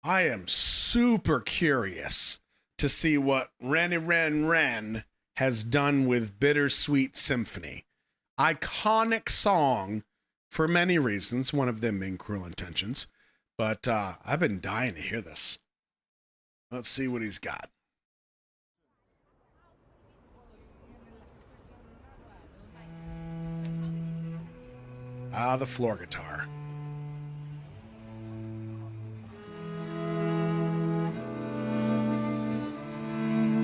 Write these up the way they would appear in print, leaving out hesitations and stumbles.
I am super curious to see what Ren has done with Bittersweet Symphony. Iconic song for many reasons, one of them being Cruel Intentions. But I've been dying to hear this. Let's see what he's got. Ah, the floor guitar.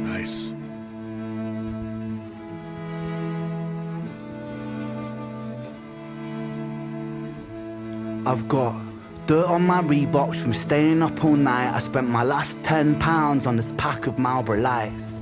Nice. I've got dirt on my Reeboks from staying up all night. I spent my last £10 on this pack of Marlboro Lights.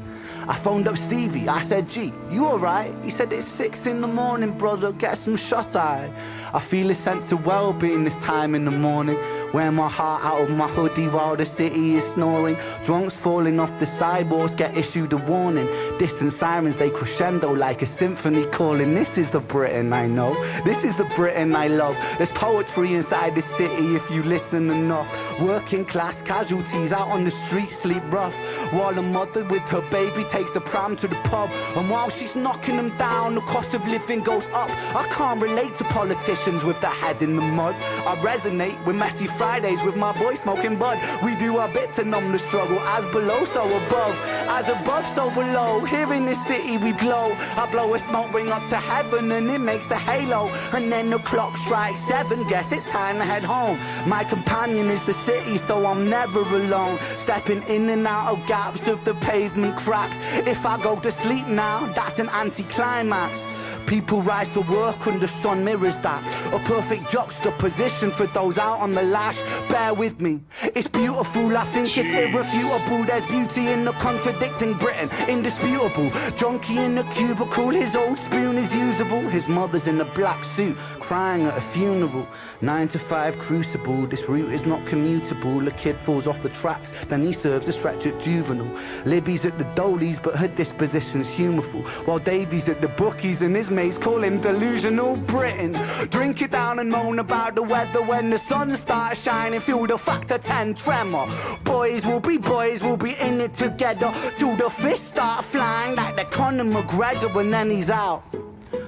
I phoned up Stevie, I said, G, you alright? He said, it's 6 in the morning, brother, get some shut-eye. I feel a sense of well-being this time in the morning. Wear my heart out of my hoodie while the city is snoring. Drunks falling off the sidewalks get issued a warning. Distant sirens, they crescendo like a symphony calling. This is the Britain I know, this is the Britain I love. There's poetry inside the city if you listen enough. Working class casualties out on the street sleep rough, while a mother with her baby takes a pram to the pub. And while she's knocking them down, the cost of living goes up. I can't relate to politicians with their head in the mud. I resonate with messy Fridays with my boy smoking bud. We do our bit to numb the struggle, as below so above, as above so below. Here in this city we glow. I blow a smoke ring up to heaven and it makes a halo. And then the clock strikes 7, guess it's time to head home. My companion is the city, so I'm never alone. Stepping in and out of gaps of the pavement cracks. If I go to sleep now, that's an anticlimax. People rise to work and the sun mirrors that. A perfect juxtaposition for those out on the lash. Bear with me, it's beautiful, I think it's irrefutable. There's beauty in the contradicting Britain, indisputable. Junkie in the cubicle, his old spoon is usable. His mother's in a black suit, crying at a funeral. 9 to 5 crucible, this route is not commutable. A kid falls off the tracks, then he serves a stretch at juvenile. Libby's at the Dolies, but her disposition's humorful. While Davy's at the bookies and his mates call him delusional Britain. Drink it down and moan about the weather when the sun starts shining. Feel the factor 10 tremor. Boys will be in it together till the fists start flying like the Conor McGregor and then he's out.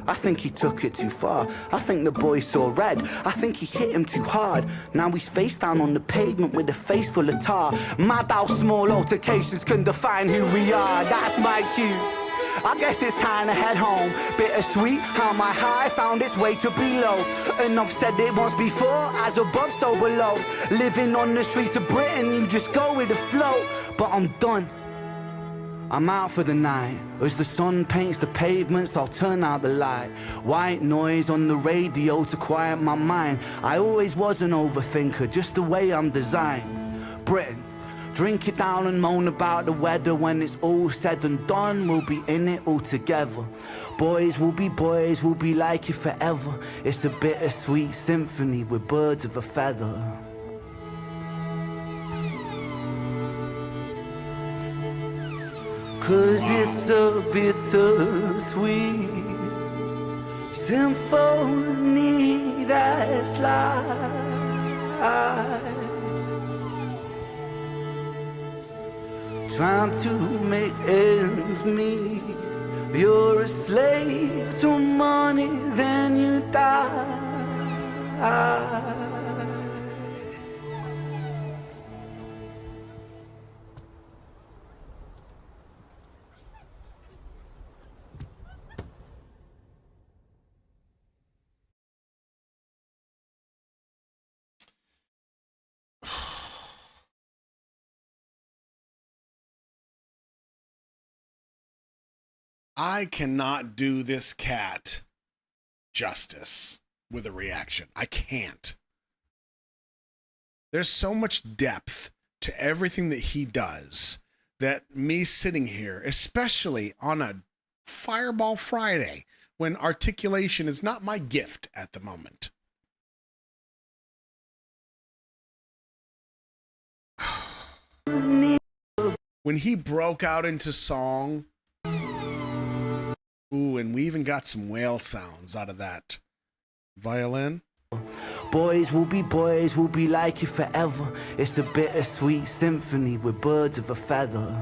I think he took it too far. I think the boy saw red. I think he hit him too hard. Now he's face down on the pavement with a face full of tar. Mad how small altercations can define who we are. That's my cue. I guess it's time to head home. Bittersweet how my high found its way to below. And I've said it once before, as above so below. Living on the streets of Britain, you just go with the flow. But I'm done, I'm out for the night. As the sun paints the pavements, I'll turn out the light. White noise on the radio to quiet my mind. I always was an overthinker, just the way I'm designed. Britain, drink it down and moan about the weather. When it's all said and done, we'll be in it all together. Boys, we'll be like it forever. It's a bittersweet symphony with birds of a feather. Cause it's a bittersweet symphony that's life. Trying to make ends meet. You're a slave to money, then you die. I cannot do this cat justice with a reaction. I can't. There's so much depth to everything that he does that me sitting here, especially on a Fireball Friday, when articulation is not my gift at the moment. When he broke out into song, ooh, and we even got some whale sounds out of that violin. Boys, we'll be like you forever. It's a bittersweet symphony with birds of a feather.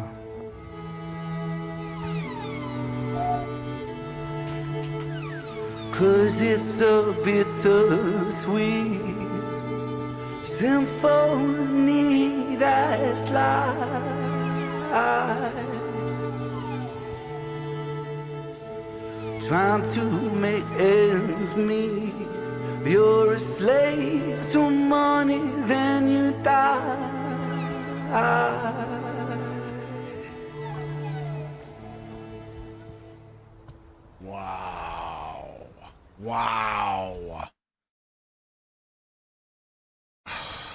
Cause it's a bittersweet symphony that's life. Trying to make ends meet. You're a slave to money, then you die. Wow.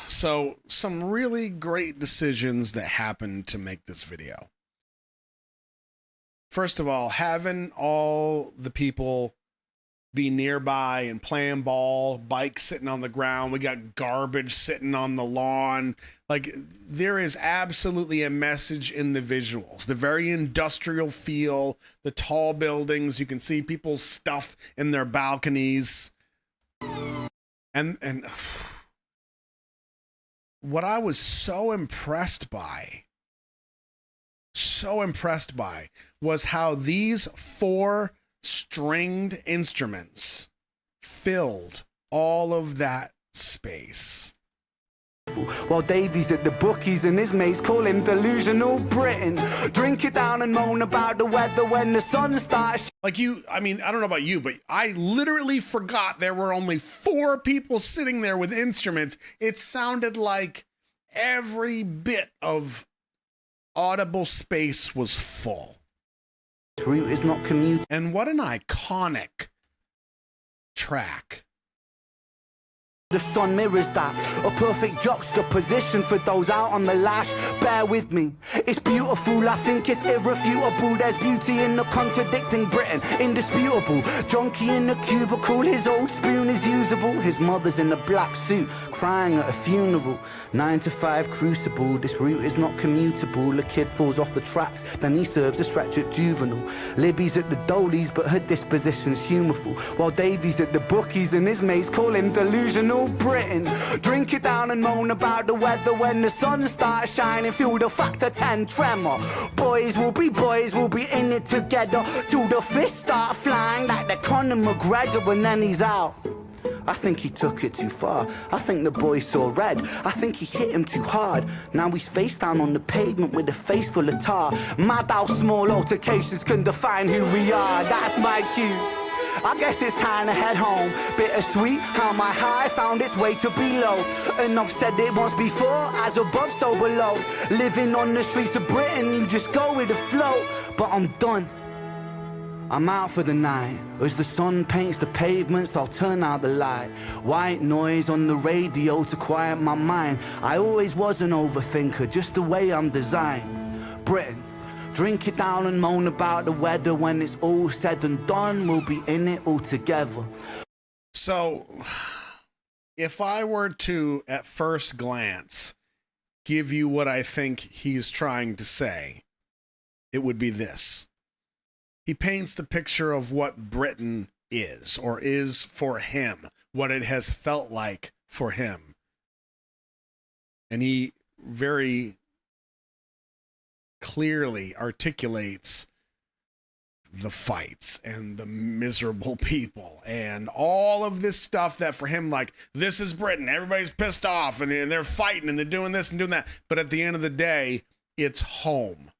So, some really great decisions that happened to make this video. First of all, having all the people be nearby and playing ball, bikes sitting on the ground. We got garbage sitting on the lawn. Like, there is absolutely a message in the visuals. The very industrial feel, the tall buildings. You can see people's stuff in their balconies. And what I was so impressed by was how these 4 stringed instruments filled all of that space. While Davy's at the bookies and his mates call him delusional Britain. Drink it down and moan about the weather when the sun starts. Like I don't know about you, but I literally forgot there were only 4 people sitting there with instruments. It sounded like every bit of audible space was full. Route is not commute. And what an iconic track. The sun mirrors that, a perfect juxtaposition for those out on the lash. Bear with me, it's beautiful, I think it's irrefutable. There's beauty in the contradicting Britain, indisputable. Junkie in the cubicle, his old spoon is usable. His mother's in a black suit, crying at a funeral. 9 to 5 crucible, this route is not commutable. A kid falls off the tracks, then he serves a stretch at juvenile. Libby's at the dolies, but her disposition's humorful. While Davy's at the bookies and his mates call him delusional Britain. Drink it down and moan about the weather when the sun starts shining. Feel the factor 10 tremor. Boys will be in it together till the fists start flying like the Conor McGregor, and then he's out. I think he took it too far. I think the boy saw red. I think he hit him too hard. Now he's face down on the pavement with a face full of tar. Mad how small altercations can define who we are. That's my cue. I guess it's time to head home. Bittersweet how my high found its way to below. And I've said it once before, as above so below. Living on the streets of Britain, you just go with the flow. But I'm done, I'm out for the night. As the sun paints the pavements, I'll turn out the light. White noise on the radio to quiet my mind. I always was an overthinker, just the way I'm designed. Britain, drink it down and moan about the weather. When it's all said and done, we'll be in it all together. So, if I were to, at first glance, give you what I think he's trying to say, it would be this. He paints the picture of what Britain is, or is for him, what it has felt like for him. And he very clearly articulates the fights and the miserable people and all of this stuff that for him, like, this is Britain, everybody's pissed off and they're fighting and they're doing this and doing that. But at the end of the day, it's home.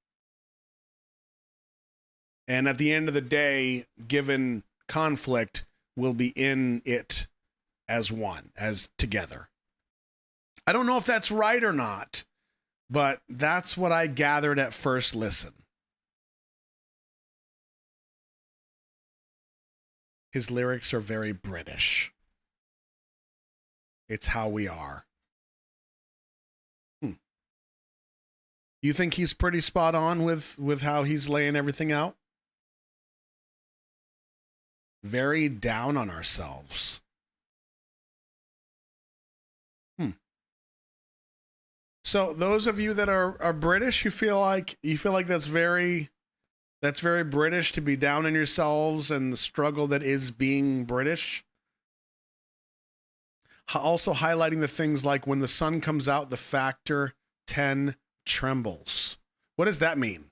And at the end of the day, given conflict, we'll be in it as one, as together. I don't know if that's right or not, but that's what I gathered at first listen. His lyrics are very British. It's how we are. You think he's pretty spot on with how he's laying everything out? Very down on ourselves. So those of you that are British, you feel like that's very British to be down on yourselves and the struggle that is being British. Also highlighting the things like when the sun comes out, the factor 10 trembles. What does that mean?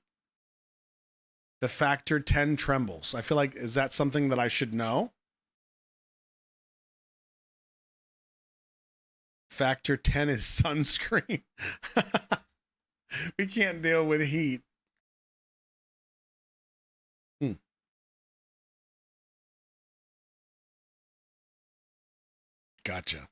The factor 10 trembles. I feel like, is that something that I should know? Factor 10 is sunscreen. We can't deal with heat. Gotcha.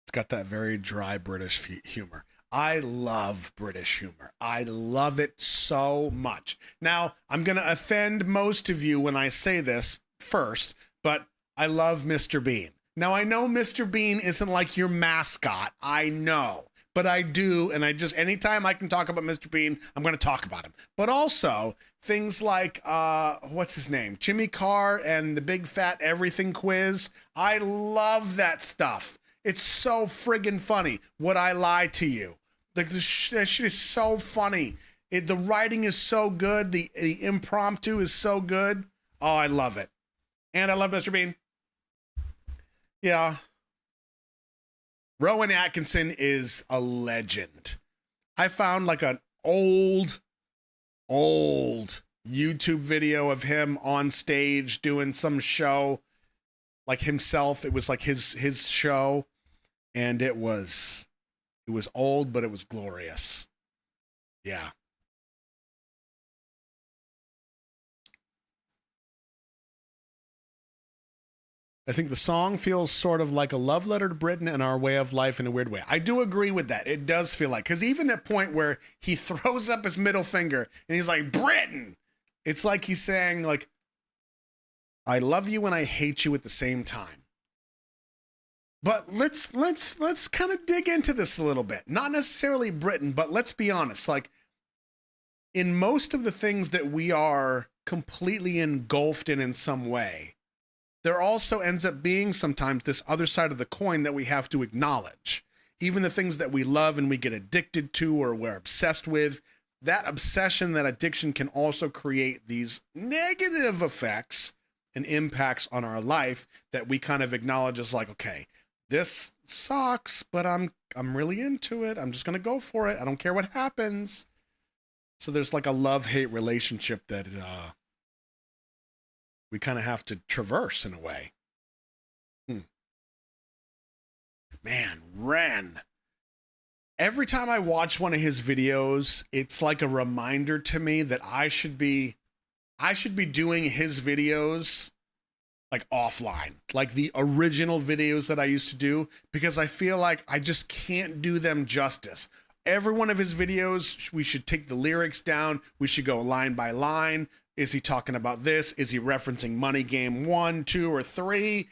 It's got that very dry British humor. I love British humor. I love it so much. Now, I'm going to offend most of you when I say this first, but I love Mr. Bean. Now, I know Mr. Bean isn't like your mascot. I know. But I do, and I just, anytime I can talk about Mr. Bean, I'm going to talk about him. But also, things like, what's his name? Jimmy Carr and the Big Fat Everything Quiz. I love that stuff. It's so friggin' funny. Would I lie to you? Like, that shit is so funny. The writing is so good. The impromptu is so good. Oh, I love it. And I love Mr. Bean. Yeah. Rowan Atkinson is a legend. I found like an old YouTube video of him on stage doing some show, like himself. It was like his show, and it was old, but it was glorious. Yeah. I think the song feels sort of like a love letter to Britain and our way of life in a weird way. I do agree with that. It does feel like, because even that point where he throws up his middle finger and he's like, Britain, it's like he's saying, like, I love you and I hate you at the same time. But let's kind of dig into this a little bit. Not necessarily Britain, but let's be honest. Like, in most of the things that we are completely engulfed in some way, there also ends up being sometimes this other side of the coin that we have to acknowledge. Even the things that we love and we get addicted to or we're obsessed with, that obsession, that addiction can also create these negative effects and impacts on our life that we kind of acknowledge as like, okay, this sucks, but I'm really into it. I'm just going to go for it. I don't care what happens. So there's like a love-hate relationship that we kind of have to traverse in a way. Man, Ren. Every time I watch one of his videos, it's like a reminder to me that I should be doing his videos like offline, like the original videos that I used to do, because I feel like I just can't do them justice. Every one of his videos, we should take the lyrics down. We should go line by line. Is he talking about this? Is he referencing Money Game 1, 2, or 3?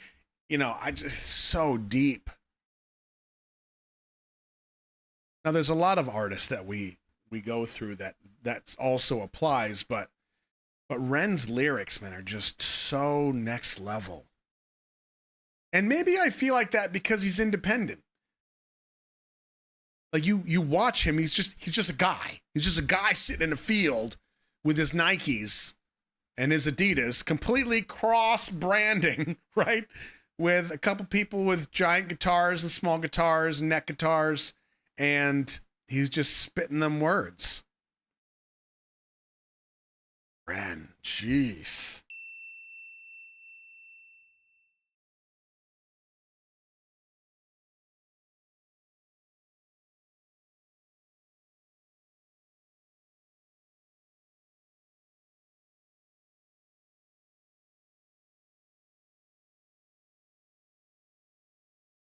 You know, so deep. Now, there's a lot of artists that we go through that also applies, but Ren's lyrics, man, are just so next level. And maybe I feel like that because he's independent. Like you watch him, he's just a guy. He's just a guy sitting in a field with his Nikes and his Adidas, completely cross branding, right? With a couple people with giant guitars and small guitars and neck guitars, and he's just spitting them words. Ren, jeez.